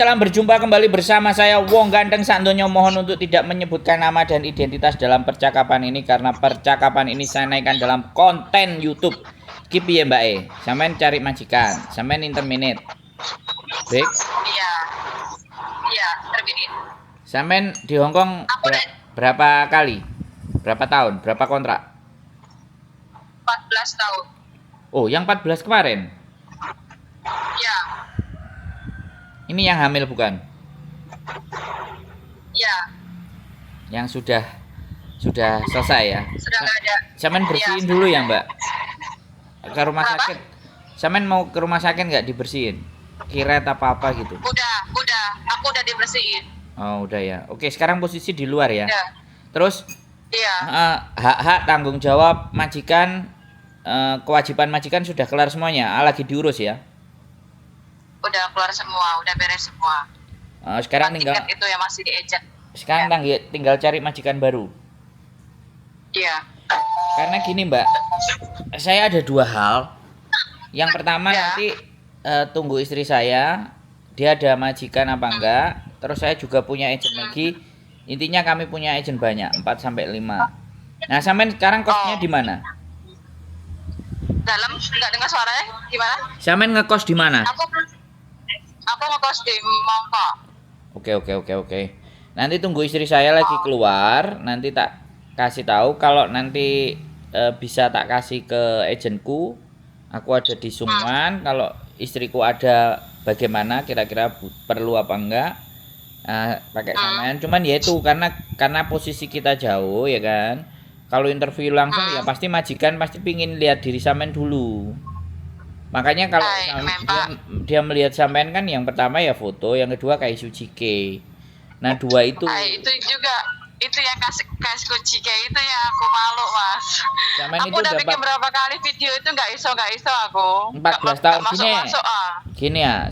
Salam berjumpa kembali bersama saya Wong Ganteng Santonyo. Mohon untuk tidak menyebutkan nama dan identitas dalam percakapan ini karena percakapan ini saya naikkan dalam konten YouTube. Kipi ya Mbak E. Sampean cari majikan, sampean interminate. Baik. Iya. Iya, terminate. Sampean di Hongkong berapa kali? Berapa tahun? Berapa kontrak? 14 tahun. Oh, yang 14 kemarin. Ya. Ini yang hamil bukan? Ya. Yang sudah selesai ya. Sudah nggak ada. Sampean bersihin dulu ya, Mbak. Ke rumah sakit. Sampean mau ke rumah sakit nggak dibersihin? Kiret apa gitu? Udah. Aku udah dibersihin. Oh, udah ya. Oke, sekarang posisi di luar ya. Udah. Terus Iya. hak-hak tanggung jawab majikan, kewajiban majikan sudah kelar semuanya. Lagi diurus ya. Udah keluar semua, udah beres semua. Sekarang tinggal tiket itu yang masih di agent. Sekarang tinggal cari majikan baru. Iya. Karena gini Mbak, saya ada dua hal. Yang pertama nanti tunggu istri saya, dia ada majikan apa enggak. Terus saya juga punya agent lagi. Intinya kami punya agent banyak, 4 sampai 5. Nah, sampean sekarang kosnya di mana? Dalam nggak dengar suaranya? Gimana? Sampean ngekos di mana? Aku ngekos di Mongko. Oke. Nanti tunggu istri saya lagi keluar, nanti tak kasih tahu. Kalau nanti bisa tak kasih ke agentku. Aku ada di Sungwan. Kalau istriku ada, bagaimana kira-kira perlu apa enggak? Pakai sampean. Cuman ya itu karena posisi kita jauh ya kan. Kalau interview langsung ya pasti majikan pasti pingin lihat diri sampean dulu. Makanya kalau dia melihat sampean kan yang pertama ya foto, yang kedua kayak Sujike. Nah, dua itu. Itu juga itu yang kasih Sujike itu ya aku malu Mas. Sampean aku udah bikin berapa kali video itu nggak iso aku. 14 tahun masuk. Gini ya,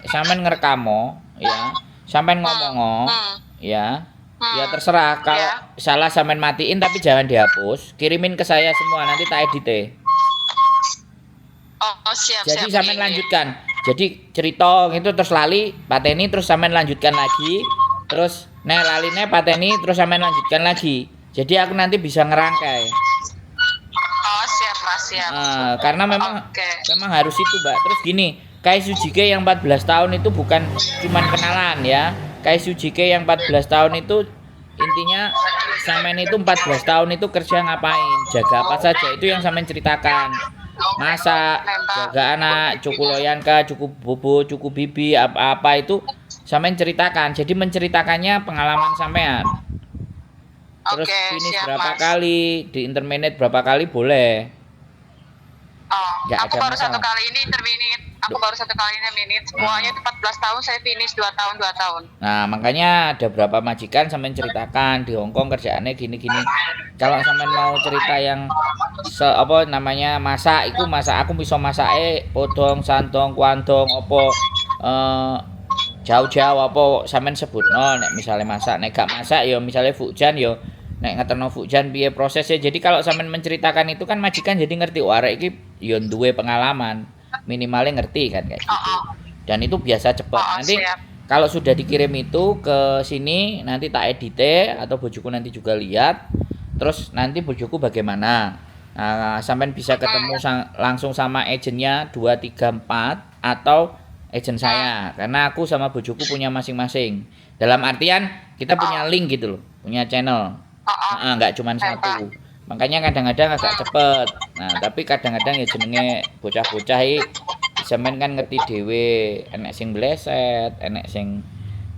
sampean ngerekamo ya. Sampean ngomong ya. Ya terserah kalau salah sampean matiin tapi jangan dihapus. Kirimin ke saya semua nanti tak edit. Oh, siap. Jadi sampean lanjutkan. Jadi cerita gitu terus lali, pateni terus sampean lanjutkan lagi. Terus laline pateni terus sampean lanjutkan lagi. Jadi aku nanti bisa ngerangkai. Oh, siap Mas, siap. Karena memang harus itu, Mbak. Terus gini, kayak Sujike yang 14 tahun itu bukan cuman kenalan ya. Kayak Sujike yang 14 tahun itu intinya sampean itu 14 tahun itu kerja ngapain? Jaga apa saja itu yang sampean ceritakan. Masak, jaga anak, cukup loyanka, cukup bobo, cukup bibi, apa-apa itu sampean ceritakan. Jadi menceritakannya pengalaman sampean. Terus finish berapa kali, di interminate berapa kali boleh. Aku baru satu kali ini terminate. Semuanya itu 14 tahun, saya finish 2 tahun. Nah, makanya ada berapa majikan sampean ceritakan di Hongkong kerjaannya gini-gini. Kalau sampean mau cerita yang masak, aku bisa masak podong, santong, kuandong, jauh-jauh apa sampean sebutno nek misalnya masak, nek gak masak ya misalnya fujan ya nek ngeterno fujan piye prosesnya. Jadi kalau sampean menceritakan itu kan majikan jadi ngerti arek iki ya duwe pengalaman, minimalnya ngerti kan kayak gitu. Dan itu biasa cepat. Nanti kalau sudah dikirim itu ke sini nanti tak edit atau bojoku nanti juga lihat. Terus nanti bojoku bagaimana? Nah, sampean bisa ketemu langsung sama agentnya 2, 3, 4 atau agent saya. Karena aku sama bojoku punya masing-masing. Dalam artian kita punya link gitu loh, punya channel. Nggak cuma satu. Makanya kadang-kadang agak cepet. Nah, tapi kadang-kadang ya jenenge bocah-bocah sampean kan ngerti dhewe, enek sing bleset, enek sing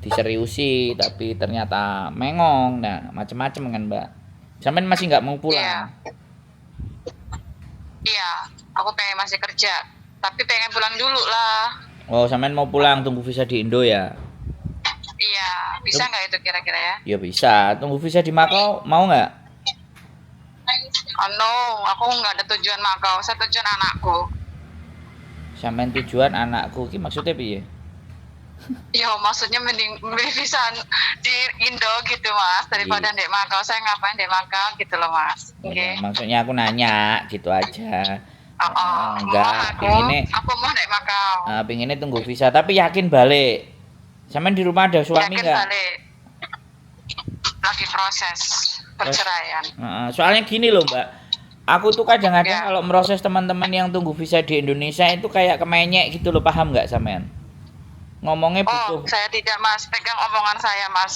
diseriusi tapi ternyata mengong. Nah, macam-macam kan, Mbak. Sampean masih nggak mau pulang? Iya, aku pengen masih kerja, tapi pengen pulang dulu lah. Oh, sampean mau pulang, tunggu visa di Indo ya? Iya, bisa nggak itu kira-kira ya? Ya bisa, tunggu visa di Makau, mau nggak? No, aku nggak ada tujuan Makau, saya tujuan anakku. Sampean tujuan anakku, ki maksudnya piye? Ya maksudnya mending bisa di Indo gitu Mas daripada di Makau. Saya ngapain di Makau gitu loh Mas. Ya, maksudnya aku nanya gitu aja. Enggak, pinginnya aku mau di Makau. Pinginnya tunggu visa tapi yakin balik. Sampean di rumah ada suami Yakin nggak? balik. Lagi proses perceraian. Soalnya gini loh Mbak, aku tuh kadang-kadang Ya. kalau meroses teman-teman yang tunggu visa di Indonesia itu kayak kemenyek gitu loh, paham nggak sampean? Ngomongnya Oh, butuh saya tidak Mas, pegang omongan saya Mas.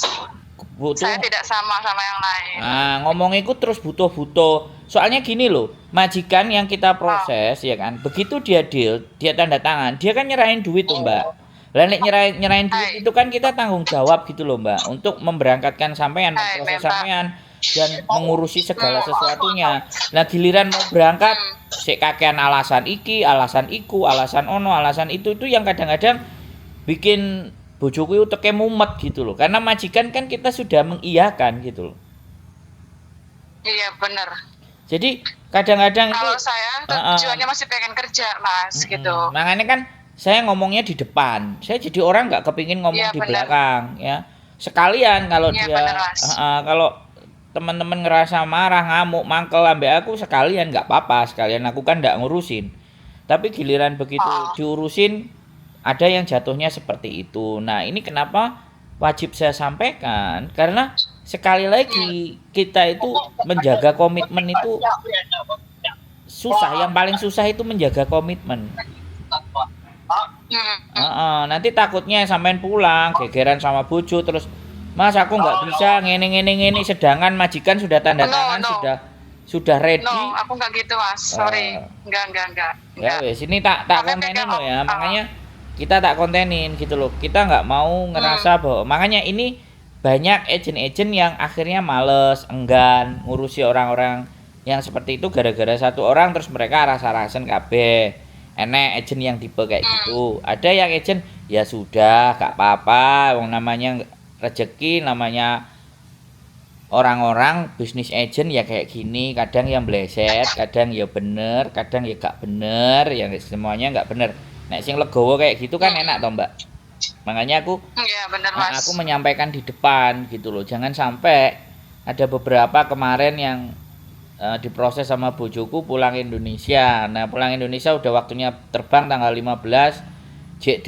butuh Saya tidak sama yang lain. ngomongnya itu terus butuh-butuh. Soalnya gini loh, majikan yang kita Oh. proses ya kan, begitu dia deal, dia tanda tangan, dia kan nyerahin duit tuh Mbak. Lah nek nyerahin duit Hai. itu kan kita tanggung jawab gitu loh Mbak, untuk memberangkatkan sampean, Hai, memproses Mbak. sampean dan mengurusi segala sesuatunya. Nah giliran mau berangkat, sik kakean alasan iki, alasan iku, alasan ono, alasan itu yang kadang-kadang bikin bojoku itu teke mumet gitu loh. Karena majikan kan kita sudah mengiyakan gitu loh. Iya bener. Jadi kadang-kadang itu Kalau saya tujuannya masih pengen kerja Mas gitu. makanya kan saya ngomongnya di depan. Saya jadi orang nggak kepingin ngomong Iya, di bener. belakang ya. Sekalian kalau Iya, dia bener, Mas. kalau teman-teman ngerasa marah, ngamuk, mangkel ambek aku sekalian nggak apa-apa, sekalian aku kan nggak ngurusin. Tapi giliran begitu Oh. diurusin ada yang jatuhnya seperti itu. Nah, ini kenapa wajib saya sampaikan? Karena sekali lagi kita itu menjaga komitmen itu susah. Yang paling susah itu menjaga komitmen. Nanti takutnya sampean pulang gegeran sama bojo terus Mas aku nggak bisa ngene sedangkan majikan sudah tanda No, tangan no. sudah ready. No, aku nggak gitu Mas. Sorry. Enggak. Ya wes ini tak Sampai kontenin pegang loh ya. om- Makanya kita tak kontenin gitu loh. Kita nggak mau ngerasa bahwa makanya ini banyak agent-agent yang akhirnya males, enggan ngurusi orang-orang yang seperti itu gara-gara satu orang terus mereka rasa-rasen kabeh. Enek agent yang tipe kayak gitu. Ada yang agent ya sudah, gak apa-apa, wong namanya rezeki, namanya orang-orang bisnis agent ya kayak gini, kadang yang bleset, kadang ya bener, kadang ya gak bener, ya semuanya gak bener. Nek sing legowo kayak gitu kan enak toh Mbak. Makanya Iya bener Mas. aku menyampaikan di depan gitu loh. Jangan sampai ada beberapa kemarin yang diproses sama bojoku pulang Indonesia. Nah, pulang Indonesia udah waktunya terbang tanggal 15, jek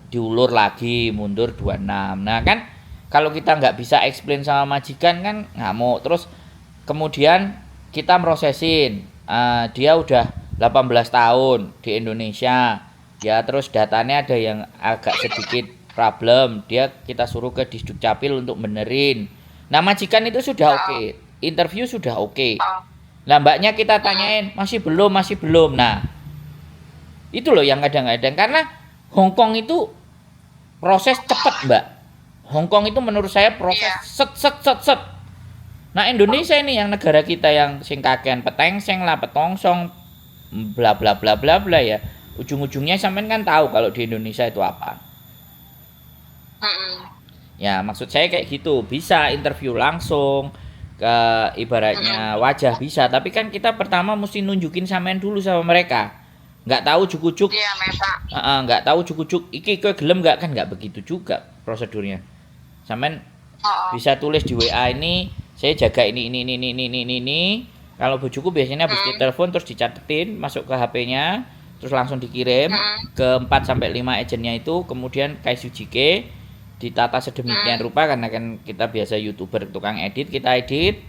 diulur lagi mundur 26. Nah, kan kalau kita nggak bisa explain sama majikan kan ngamuk. Terus kemudian kita prosesin. Dia udah 18 tahun di Indonesia. Ya, terus datanya ada yang agak sedikit problem. Dia kita suruh ke Disduk Capil untuk benerin. Nah, majikan itu sudah oke. Interview sudah oke. Nah, mbaknya kita tanyain, masih belum. Nah, itu loh yang kadang-kadang. Karena Hongkong itu proses cepat, Mbak. Hongkong itu menurut saya proses set. Nah, Indonesia ini yang negara kita yang sing kakean petengseng lah, petongsong, bla bla bla bla bla ya. Ujung-ujungnya sampean kan tahu kalau di Indonesia itu apa. Ya, maksud saya kayak gitu. Bisa interview langsung, ke ibaratnya wajah bisa, tapi kan kita pertama mesti nunjukin sampean dulu sama mereka. Nggak tahu juk-juk. Iya, Pak. Nggak tahu juk-juk iki kowe gelem nggak, kan nggak begitu juga prosedurnya. Sampean bisa tulis di WA ini, saya jaga ini. Kalau bojoku biasanya habis ditelepon terus dicatetin, masuk ke HP-nya, terus langsung dikirim ke 4 sampai 5 agennya itu, kemudian Kaisujike ditata sedemikian rupa karena kan kita biasa YouTuber tukang edit, kita edit.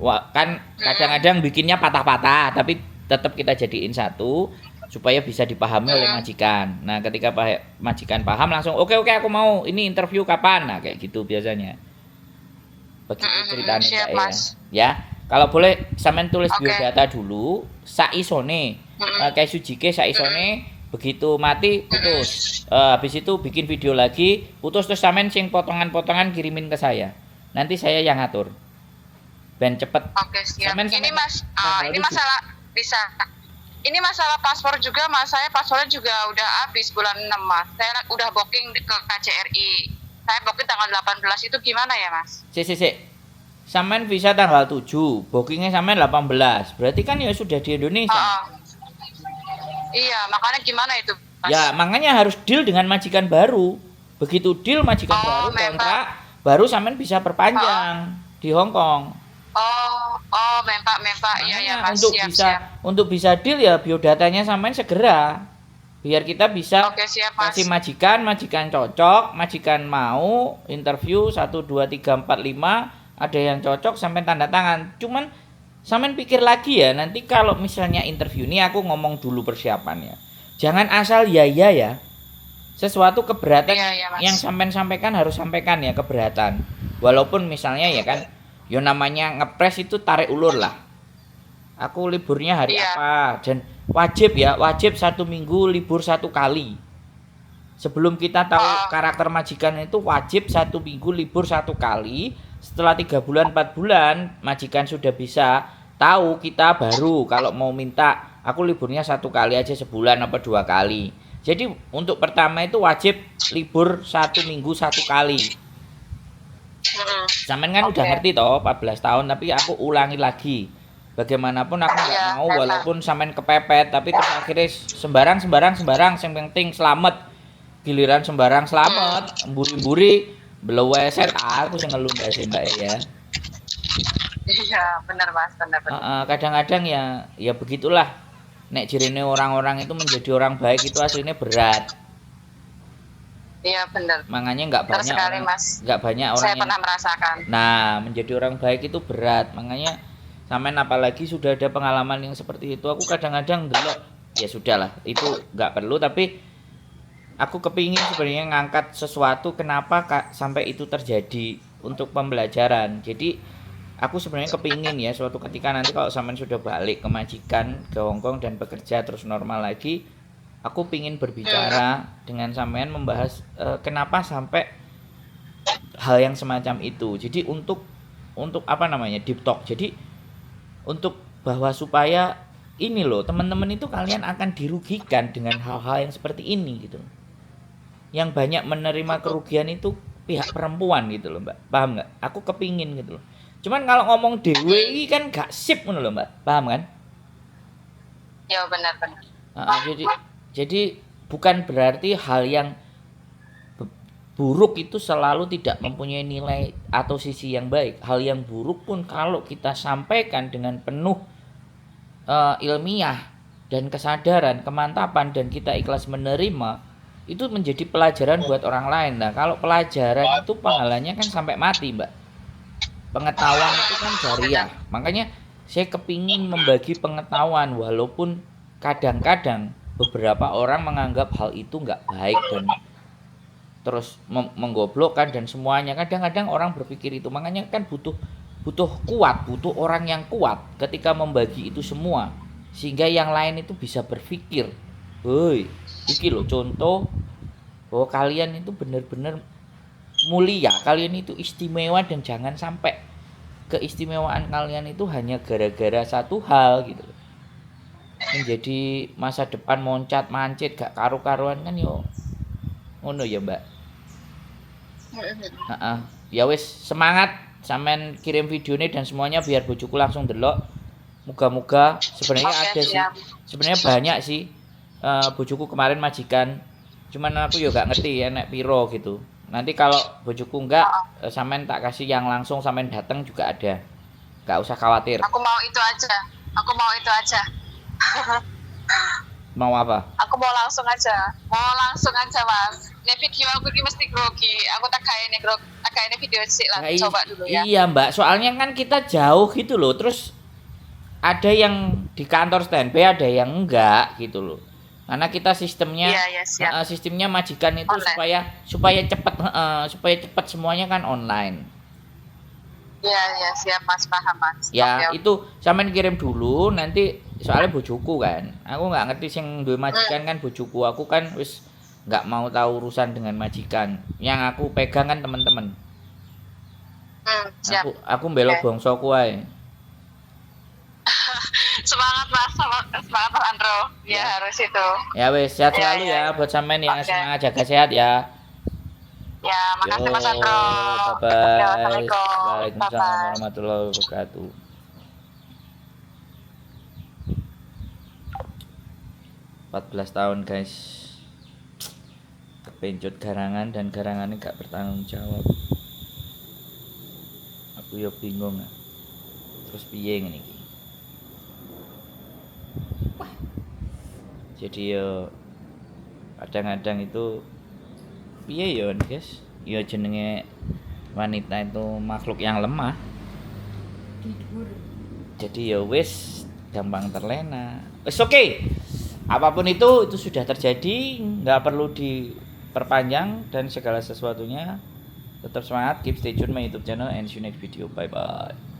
Wah, kan kadang-kadang bikinnya patah-patah, tapi tetap kita jadiin satu supaya bisa dipahami oleh majikan. Nah, ketika majikan paham langsung oke aku mau, ini interview kapan? Nah, kayak gitu biasanya. Begitu ceritanya Siap, Mbak Mas. ya. Kalau boleh sampean tulis biodata dulu, saisone. Kayak Sujike saisone, begitu mati putus. Habis itu bikin video lagi, putus terus sampean sing potongan-potongan kirimin ke saya. Nanti saya yang ngatur. Ben cepet. Oke, siap. Ini Mas, ini masalah bisa. Ini masalah paspor juga Mas, saya paspornya juga udah habis bulan 6 Mas. Saya udah booking ke KCRI. Saya booking tanggal 18 itu gimana ya Mas? Sik. Sampean visa tanggal 7, bookingnya sampean 18. Berarti kan ya sudah di Indonesia. Iya, makanya gimana itu Mas? Ya, makanya harus deal dengan majikan baru. Begitu deal majikan baru kontrak, baru sampean bisa perpanjang di Hong Kong. Mempak. Iya Mas, untuk siap. Untuk bisa deal ya biodatanya sampean segera. Biar kita bisa Oke, siap, Mas. kasih majikan cocok, majikan mau interview 1 2 3 4 5, ada yang cocok sampai tanda tangan. Cuman sampean pikir lagi ya, nanti kalau misalnya interview ini aku ngomong dulu persiapannya. Jangan asal ya ya. Sesuatu keberatan Iya, Mas. yang sampean sampaikan harus sampaikan ya, keberatan. Walaupun misalnya ya kan, yo namanya ngepres itu tarik ulur lah. Aku liburnya hari Iya. apa, dan wajib 1 minggu libur 1 kali. Sebelum kita tahu karakter majikan itu wajib 1 minggu libur 1 kali. Setelah 3 bulan 4 bulan majikan sudah bisa tahu, kita baru kalau mau minta aku liburnya 1 kali aja sebulan apa 2 kali. Jadi untuk pertama itu wajib libur 1 minggu 1 kali. Sampean kan udah ngerti toh 14 tahun, tapi aku ulangi lagi. Bagaimanapun aku nggak mau walaupun sampean kepepet, tapi terus akhirnya sembarang yang penting selamat. Giliran sembarang selamat, mburi-mburi beleweset aku sing ngelundasin Mbak ya. Iya, benar Mas, benar. Kadang-kadang ya begitulah. Nek jirine orang-orang itu menjadi orang baik itu aslinya berat. Iya, benar. Makanya nggak banyak sekali, orang, Mas. nggak banyak orang Saya yang pernah merasakan. Nah, menjadi orang baik itu berat. Makanya sampean apalagi sudah ada pengalaman yang seperti itu, aku kadang-kadang delok ya sudahlah, itu nggak perlu, tapi aku kepingin sebenarnya ngangkat sesuatu kenapa sampai itu terjadi untuk pembelajaran. Jadi aku sebenarnya kepingin ya suatu ketika nanti kalau sampean sudah balik ke majikan ke Hongkong dan bekerja terus normal lagi, aku pingin berbicara dengan sampean membahas kenapa sampai hal yang semacam itu. Jadi untuk apa namanya, deep talk. Jadi untuk bahwa supaya ini loh teman-teman itu kalian akan dirugikan dengan hal-hal yang seperti ini gitu. Yang banyak menerima kerugian itu pihak perempuan gitu loh Mbak, paham nggak? Aku kepingin gitu loh. Cuman kalau ngomong dewe ini kan gak sip gitu loh Mbak, paham kan? Ya benar. Jadi bukan berarti hal yang buruk itu selalu tidak mempunyai nilai atau sisi yang baik. Hal yang buruk pun kalau kita sampaikan dengan penuh ilmiah dan kesadaran, kemantapan, dan kita ikhlas menerima, itu menjadi pelajaran buat orang lain. Nah, kalau pelajaran itu pahalanya kan sampai mati, Mbak. Pengetahuan itu kan jariah. Makanya saya kepingin membagi pengetahuan, walaupun kadang-kadang beberapa orang menganggap hal itu nggak baik dan terus menggoblokkan dan semuanya. Kadang-kadang orang berpikir itu. Makanya kan butuh kuat, butuh orang yang kuat ketika membagi itu semua, sehingga yang lain itu bisa berpikir, woi, iki loh contoh bahwa kalian itu benar-benar mulia, kalian itu istimewa, dan jangan sampai keistimewaan kalian itu hanya gara-gara satu hal gitu. Menjadi masa depan moncat mancit gak karu-karuan kan yo ngono ya Mbak. Ya wis, semangat sampean kirim videonya dan semuanya biar bojoku langsung delok. Moga-moga sebenarnya ada sih. Sebenarnya banyak sih. Bojoku kemarin majikan. Cuman aku juga gak ngerti ya nek piro gitu. Nanti kalau bojoku enggak, sampean tak kasih yang langsung sampean datang juga ada. Gak usah khawatir. Aku mau itu aja. Mau apa? Aku mau langsung aja Mas. Ini video aku ini mesti grogi. Aku tak kayak video sih lah. Coba dulu ya. Iya Mbak, soalnya kan kita jauh gitu loh. Terus ada yang di kantor standby, ada yang enggak gitu loh. Karena kita sistemnya sistemnya majikan itu online. supaya cepat semuanya kan online. Iya, siap Mas, paham Mas. Ya, itu sampean kirim dulu nanti, soalnya bojoku kan. Aku nggak ngerti sing duwe majikan kan bojoku. Aku kan wis nggak mau tahu urusan dengan majikan. Yang aku pegang kan teman-teman. Siap. Aku mbelok bongsoku ae. Semangat Mas Andro. Ya harus itu. Ya wis, sehat selalu ya buat sampean yang semangat, jaga sehat ya. Ya, makasih Mas Andro. Bye-bye. Assalamualaikum. Waalaikumsalam warahmatullahi wabarakatuh. 14 tahun guys, kepencut garangan dan garangannya gak bertanggung jawab. Aku ya bingung. Terus piye ngene iki? Jadi ya kadang-kadang itu piye ya guys, ya jenenge wanita itu makhluk yang lemah, jadi ya wis gampang terlena. Wis oke. Apapun itu sudah terjadi, nggak perlu diperpanjang dan segala sesuatunya. Tetap semangat, keep stay tune my YouTube channel and see you next video. Bye bye.